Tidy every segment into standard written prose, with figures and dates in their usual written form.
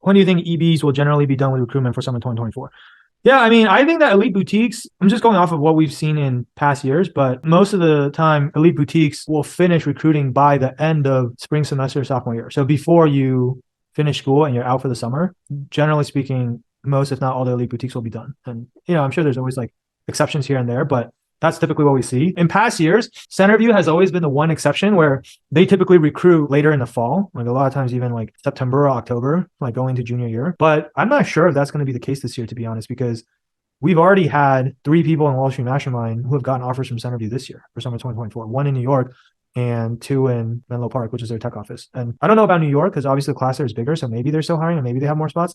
when do you think EBs will generally be done with recruitment for summer 2024? Yeah, I mean, I think that elite boutiques, I'm just going off of what we've seen in past years, but most of the time, elite boutiques will finish recruiting by the end of spring semester, sophomore year. So before you finish school and you're out for the summer, generally speaking, most, if not all the elite boutiques will be done. And, I'm sure there's always like exceptions here and there, but that's typically what we see. In past years, Centerview has always been the one exception where they typically recruit later in the fall, like a lot of times even like September or October, like going to junior year. But I'm not sure if that's going to be the case this year, to be honest, because we've already had 3 people in Wall Street Mastermind who have gotten offers from Centerview this year for summer 2024, 1 in New York and 2 in Menlo Park, which is their tech office. And I don't know about New York because obviously the class there is bigger, so maybe they're still hiring and maybe they have more spots.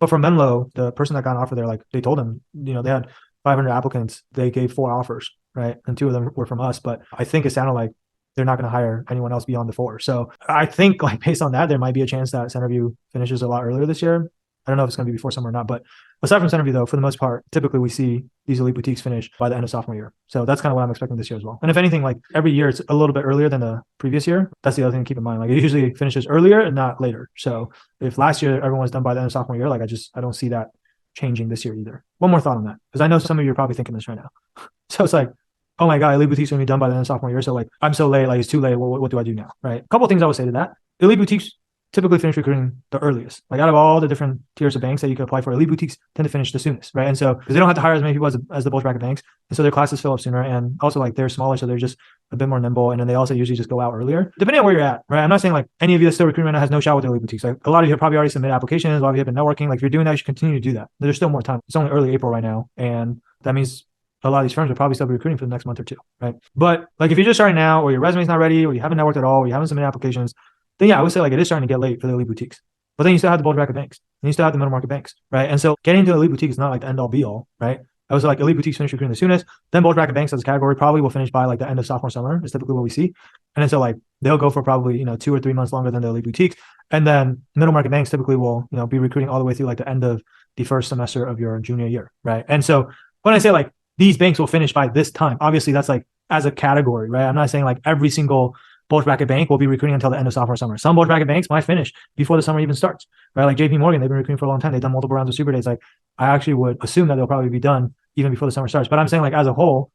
But for Menlo, the person that got an offer there, like they told them, they had 500 applicants. They gave 4 offers, right? And 2 of them were from us. But I think it sounded like they're not going to hire anyone else beyond the 4. So I think like based on that, there might be a chance that Centerview finishes a lot earlier this year. I don't know if it's going to be before summer or not, but aside from Centerview though, for the most part, typically we see these elite boutiques finish by the end of sophomore year. So that's kind of what I'm expecting this year as well. And if anything, like every year it's a little bit earlier than the previous year. That's the other thing to keep in mind. Like it usually finishes earlier and not later. So if last year everyone was done by the end of sophomore year, like I don't see that changing this year either. One more thought on that, because I know some of you are probably thinking this right now. So it's like, oh my God, elite boutiques are going to be done by the end of sophomore year. So like, I'm so late, like it's too late. What do I do now? Right. A couple of things I would say to that. Elite boutiques typically finish recruiting the earliest. Like out of all the different tiers of banks that you can apply for, elite boutiques tend to finish the soonest, right? And so because they don't have to hire as many people as the bulge bracket banks, and so their classes fill up sooner, and also like they're smaller, so they're just a bit more nimble, and then they also usually just go out earlier, depending on where you're at, right? I'm not saying like any of you that's still recruiting right now has no shot with the elite boutiques. Like a lot of you have probably already submitted applications, a lot of you have been networking. Like if you're doing that, you should continue to do that. There's still more time. It's only early April right now, and that means a lot of these firms will probably still be recruiting for the next month or 2, right? But like if you're just starting now, or your resume's not ready, or you haven't networked at all, or you haven't submitted applications, then yeah, I would say like it is starting to get late for the elite boutiques. But then you still have the bulge bracket banks, and you still have the middle market banks, right? And so getting into elite boutique is not like the end all be all, right? I was like elite boutiques finish recruiting the soonest, then bulge bracket banks as a category probably will finish by like the end of sophomore summer is typically what we see. And then so like they'll go for probably 2 or 3 months longer than the elite boutiques, and then middle market banks typically will be recruiting all the way through like the end of the first semester of your junior year, right? And so when I say like these banks will finish by this time, obviously that's like as a category, right? I'm not saying like every single bulge bracket bank will be recruiting until the end of sophomore summer. Some bulge bracket banks might finish before the summer even starts, right? Like JP Morgan, they've been recruiting for a long time. They've done multiple rounds of super days. Like I actually would assume that they'll probably be done even before the summer starts. But I'm saying like as a whole,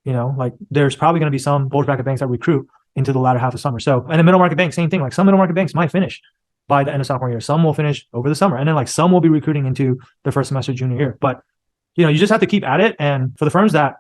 like there's probably going to be some bulge bracket banks that recruit into the latter half of summer. So, and the middle market bank, same thing. Like some middle market banks might finish by the end of sophomore year. Some will finish over the summer, and then like some will be recruiting into the first semester junior year. But you just have to keep at it. And for the firms that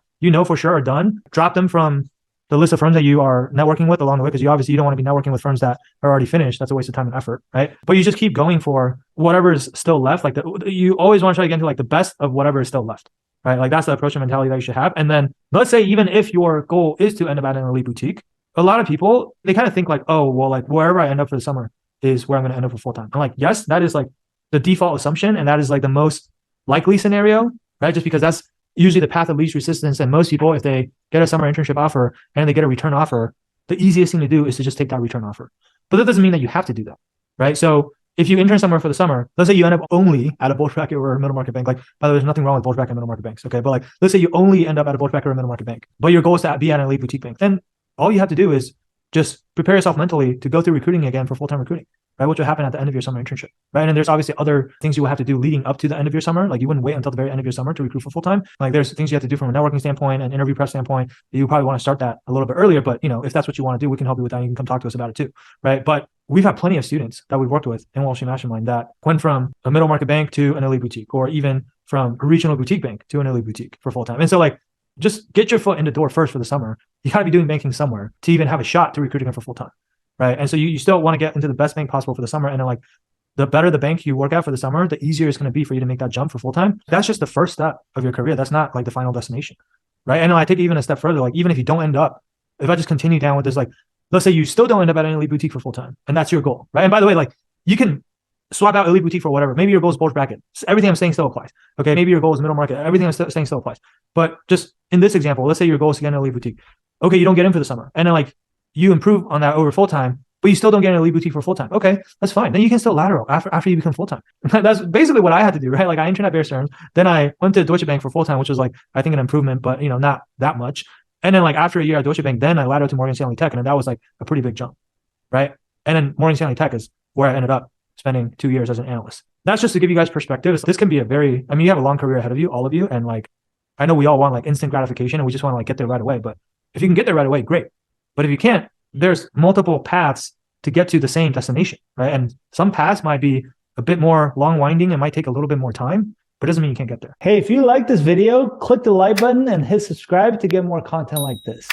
for sure are done, drop them from the list of firms that you are networking with along the way, because you don't want to be networking with firms that are already finished. That's a waste of time and effort, right? But you just keep going for whatever is still left. Like you always want to try to get into like the best of whatever is still left, right? Like that's the approach and mentality that you should have. And then let's say even if your goal is to end up at an elite boutique, a lot of people, they kind of think like, oh, well, like wherever I end up for the summer is where I'm going to end up for full time. I'm like, yes, that is like the default assumption, and that is like the most likely scenario, right? Just because that's usually the path of least resistance. And most people, if they get a summer internship offer and they get a return offer, the easiest thing to do is to just take that return offer. But that doesn't mean that you have to do that, right? So if you intern somewhere for the summer, let's say you end up only at a bulge bracket or a middle market bank. Like, by the way, there's nothing wrong with bulge bracket and middle market banks, okay? But like, let's say you only end up at a bulge bracket or a middle market bank, but your goal is to be at an elite boutique bank. Then all you have to do is just prepare yourself mentally to go through recruiting again for full-time recruiting, right? Which will happen at the end of your summer internship, right? And there's obviously other things you will have to do leading up to the end of your summer. Like you wouldn't wait until the very end of your summer to recruit for full-time. Like there's things you have to do from a networking standpoint and interview prep standpoint. You probably want to start that a little bit earlier, but if that's what you want to do, we can help you with that. You can come talk to us about it too, right? But we've had plenty of students that we've worked with in Wall Street Mastermind that went from a middle market bank to an elite boutique, or even from a regional boutique bank to an elite boutique for full-time. And so like, just get your foot in the door first for the summer. You got to be doing banking somewhere to even have a shot to recruiting for full-time, right? And so you still want to get into the best bank possible for the summer. And then like the better the bank you work at for the summer, the easier it's going to be for you to make that jump for full-time. That's just the first step of your career. That's not like the final destination, right? And I take it even a step further. Like even if you don't end up, if I just continue down with this, like let's say you still don't end up at an elite boutique for full-time, and that's your goal, right? And by the way, like you can swap out elite boutique for whatever. Maybe your goal is bulge bracket. Everything I'm saying still applies. Okay. Maybe your goal is middle market. Everything I'm saying still applies. But just in this example, let's say your goal is to get an elite boutique. Okay. You don't get in for the summer. And then like you improve on that over full-time, but you still don't get an elite boutique for full-time. Okay. That's fine. Then you can still lateral after you become full-time. That's basically what I had to do, right? Like I interned at Bear Stearns. Then I went to Deutsche Bank for full-time, which was like, I think an improvement, but not that much. And then like after a year at Deutsche Bank, then I lateraled to Morgan Stanley Tech. And then that was like a pretty big jump, right? And then Morgan Stanley Tech is where I ended up spending 2 years as an analyst. that's just to give you guys perspective. This can be a very, I mean, you have a long career ahead of you, all of you. And like, I know we all want like instant gratification and we just want to like get there right away. But if you can get there right away, great. But if you can't, there's multiple paths to get to the same destination, right? And some paths might be a bit more long winding and might take a little bit more time, but it doesn't mean you can't get there. Hey, if you like this video, click the like button and hit subscribe to get more content like this.